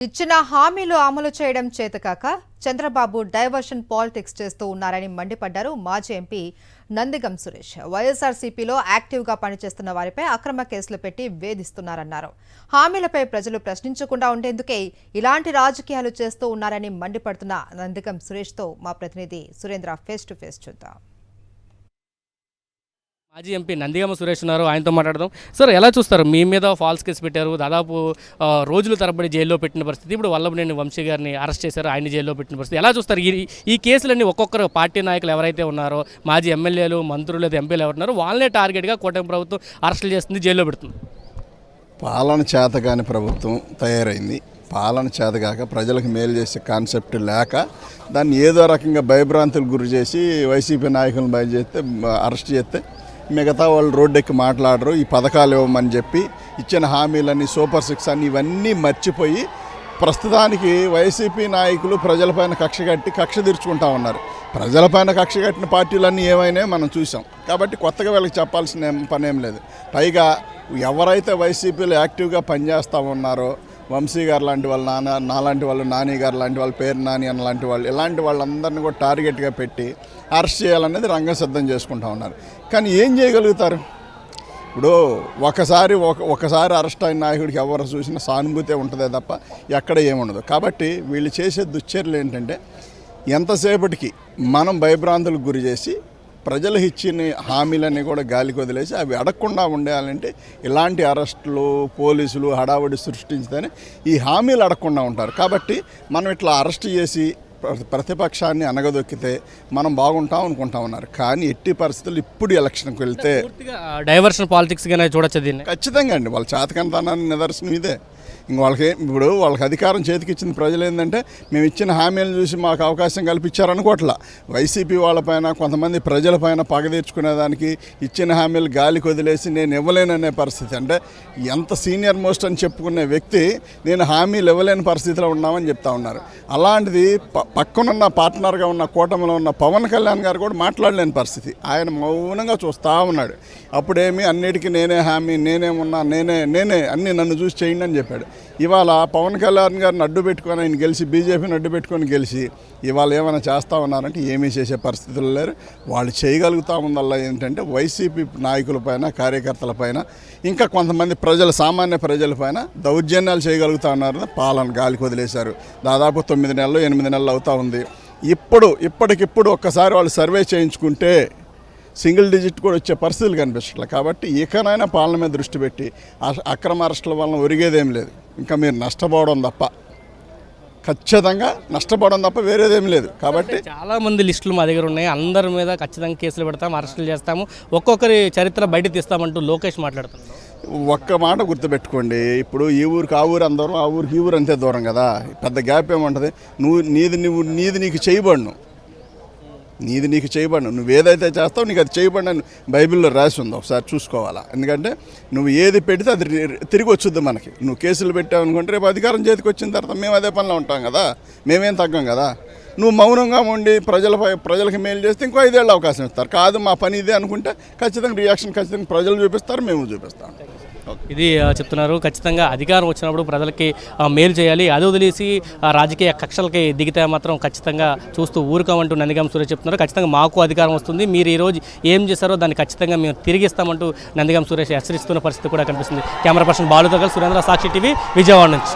ఇచ్చిన హామీలు అమలు చేయడం చేతకాక చంద్రబాబు డైవర్షన్ పాలిటిక్స్ చేస్తూ ఉన్నారని మండిపడ్డారు మాజీ ఎంపీ నందిగం సురేష్. వైఎస్ఆర్సీపీలో యాక్టివ్గా పనిచేస్తున్న వారిపై అక్రమ కేసులు పెట్టి వేధిస్తున్నారన్నారు. హామీలపై ప్రజలు ప్రశ్నించకుండా ఉండేందుకే ఇలాంటి రాజకీయాలు చేస్తూ ఉన్నారని మండిపడుతున్న నందిగం సురేష్తో మా ప్రతినిధి సురేంద్ర ఫేస్ టు ఫేస్ చూద్దాం. మాజీ ఎంపీ నందిగం సురేష్ ఉన్నారు, ఆయనతో మాట్లాడదాం. సార్, ఎలా చూస్తారు? మీ మీద ఫాల్స్ కేసు పెట్టారు, దాదాపు రోజుల తరబడి జైల్లో పెట్టిన పరిస్థితి. ఇప్పుడు వల్లభనేని వంశీ గారిని అరెస్ట్ చేశారు, ఆయన జైల్లో పెట్టిన పరిస్థితి. ఎలా చూస్తారు ఈ కేసులన్నీ? ఒక్కొక్కరు పార్టీ నాయకులు ఎవరైతే ఉన్నారో, మాజీ ఎమ్మెల్యేలు, మంత్రులు లేదా ఎంపీలు ఎవరున్నారో వాళ్ళనే టార్గెట్గా కూటమి ప్రభుత్వం అరెస్టులు చేస్తుంది, జైల్లో పెడుతుంది. పాలన చేతగాని ప్రభుత్వం తయారైంది. పాలన చేతగాక ప్రజలకు మేలు చేసే కాన్సెప్ట్ లేక దాన్ని ఏదో రకంగా భయభ్రాంతులకు గురి చేసి వైసీపీ నాయకులను అరెస్ట్ చేస్తే మిగతా వాళ్ళు రోడ్డెక్కి మాట్లాడరు. ఈ పథకాలు ఇవ్వమని చెప్పి ఇచ్చిన హామీలన్నీ సూపర్ 6 అని ఇవన్నీ మర్చిపోయి ప్రస్తుతానికి వైసీపీ నాయకులు ప్రజలపైన కక్ష తీర్చుకుంటా ఉన్నారు. ప్రజలపైన కక్ష కట్టిన పార్టీలన్నీ ఏమైనా మనం చూసాం. కాబట్టి కొత్తగా వీళ్ళకి చెప్పాల్సిన పనేం లేదు. పైగా ఎవరైతే వైసీపీలో యాక్టివ్గా పనిచేస్తూ ఉన్నారో, వంశీ గారు లాంటి వాళ్ళు, నాలాంటి వాళ్ళు, నాని గారు లాంటి వాళ్ళు, పేరు నాని అని లాంటి వాళ్ళు, ఇలాంటి వాళ్ళందరినీ కూడా టార్గెట్గా పెట్టి అరెస్ట్ చేయాలనేది రంగం సిద్ధం చేసుకుంటూ ఉన్నారు. కానీ ఏం చేయగలుగుతారు? ఇప్పుడు ఒకసారి అరెస్ట్ అయిన నాయకుడికి ఎవరు చూసినా సానుభూతే ఉంటుందే తప్ప ఎక్కడ ఏముండదు. కాబట్టి వీళ్ళు చేసే దుశ్చర్యలు ఏంటంటే ఎంతసేపటికి మనం భయభ్రాంతులకు గురి చేసి ప్రజలకు ఇచ్చిన హామీలన్నీ కూడా గాలికి వదిలేసి అవి అడగకుండా ఉండాలంటే ఇలాంటి అరెస్టులు, పోలీసులు హడావుడి సృష్టించితేనే ఈ హామీలు అడగకుండా ఉంటారు. కాబట్టి మనం ఇట్లా అరెస్ట్ చేసి ప్రతిపక్షాన్ని అనగదొక్కితే మనం బాగుంటాం అనుకుంటా ఉన్నారు. కానీ ఎట్టి పరిస్థితులు ఇప్పుడు ఎలక్షన్కి వెళ్తే డైవర్షన్ పాలిటిక్స్గానే చూడొచ్చు దీన్ని. ఖచ్చితంగా అండి, వాళ్ళ చేతకంతనాన్ని నిదర్శనం ఇదే. వాళ్ళకి అధికారం చేతికి ఇచ్చిన ప్రజలు ఏంటంటే మేము ఇచ్చిన హామీలను చూసి మాకు అవకాశం కల్పించారనుకోవట్లా. వైసీపీ వాళ్ళపైన, కొంతమంది ప్రజలపైన పగ తీర్చుకునేదానికి ఇచ్చిన హామీలు గాలికి వదిలేసి నేను ఇవ్వలేననే పరిస్థితి. అంటే ఎంత సీనియర్ మోస్ట్ అని చెప్పుకునే వ్యక్తి నేను హామీలు ఇవ్వలేని పరిస్థితిలో ఉన్నామని చెప్తా ఉన్నారు. అలాంటిది పక్కనున్న పార్ట్నర్గా ఉన్న కూటమిలో ఉన్న పవన్ కళ్యాణ్ గారు కూడా మాట్లాడలేని పరిస్థితి. ఆయన మౌనంగా చూస్తూ ఉన్నాడు. అప్పుడేమి అన్నిటికీ నేనే హామీ, నేనేమున్నా, నేనే అన్నీ నన్ను చూసి చేయండి అని చెప్పాడు. ఇవాళ పవన్ కళ్యాణ్ గారిని అడ్డు పెట్టుకొని ఆయన గెలిచి, బీజేపీని అడ్డు పెట్టుకొని గెలిచి ఇవాళ ఏమైనా చేస్తూ ఉన్నారంటే ఏమీ చేసే పరిస్థితులు లేరు. వాళ్ళు చేయగలుగుతా ఉందల్లా ఏంటంటే వైసీపీ నాయకులపైన, కార్యకర్తలపైన, ఇంకా కొంతమంది సామాన్య ప్రజలపైన దౌర్జన్యాలు చేయగలుగుతా ఉన్నారు. పాలన గాలికి వదిలేశారు. దాదాపు 9 నెలలు 8 నెలలు అవుతూ ఉంది. ఇప్పటికిప్పుడు ఒక్కసారి వాళ్ళు సర్వే చేయించుకుంటే సింగిల్ డిజిట్ కూడా వచ్చే పరిస్థితులు కనిపించట్లేదు. కాబట్టి ఇకనైనా పాలన మీద దృష్టి పెట్టి అక్రమ అరెస్టుల వలన ఒరిగేదేం లేదు. ఇంకా మీరు నష్టపోవడం తప్ప, ఖచ్చితంగా నష్టపోవడం తప్ప వేరేదేం లేదు. కాబట్టి చాలామంది లిస్టులు మా దగ్గర ఉన్నాయి, అందరి మీద ఖచ్చితంగా కేసులు పెడతాము, అరెస్టులు చేస్తాము, ఒక్కొక్కరి చరిత్ర బయట తీస్తామంటూ లోకేష్ మాట్లాడుతున్నారు. ఒక్క మాట గుర్తుపెట్టుకోండి, ఇప్పుడు ఈ ఊరికి ఆ ఊరు అందరం, ఆ ఊరికి ఈ ఊరు అంతే దూరం కదా, పెద్ద గ్యాప్ ఏముంటుంది. నీది నీకు చేయబడను, నీది నీకు చేయబడను. నువ్వు ఏదైతే చేస్తావు నీకు అది చేయబడిన బైబిల్లో రాసి ఉంది, ఒకసారి చూసుకోవాలా. ఎందుకంటే నువ్వు ఏది పెడితే అది తిరిగి వచ్చుద్ది మనకి. నువ్వు కేసులు పెట్టావు అనుకుంటే రేపు అధికారం చేతికి వచ్చిన తర్వాత మేము అదే పనిలో ఉంటాం కదా, మేమేం తగ్గం కదా. నువ్వు మౌనంగా ఉండి ప్రజలకు మేలు చేస్తే ఇంకో 5 ఏళ్ళు అవకాశం ఇస్తారు. కాదు మా పని ఇదే అనుకుంటే ఖచ్చితంగా రియాక్షన్ ఖచ్చితంగా ప్రజలు చూపిస్తారు, మేము చూపిస్తాం. ఇది చెప్తున్నారు. ఖచ్చితంగా అధికారం వచ్చినప్పుడు ప్రజలకి మేలు చేయాలి, అది వదిలేసి రాజకీయ కక్షలకి దిగితే మాత్రం ఖచ్చితంగా చూస్తూ ఊరుకోమంటూ నందిగం సురేష్ చెప్తున్నారు. ఖచ్చితంగా మాకు అధికారం వస్తుంది, మీరు ఈరోజు ఏం చేశారో దాన్ని ఖచ్చితంగా మేము తిరిగిస్తామంటూ నందిగం సురేష్ హెచ్చరిస్తున్న పరిస్థితి కూడా కనిపిస్తుంది. కెమెరా పర్సన్ బాలుతో కలిసి సురేంద్ర, సాక్షి టీవీ, విజయవాడ నుంచి.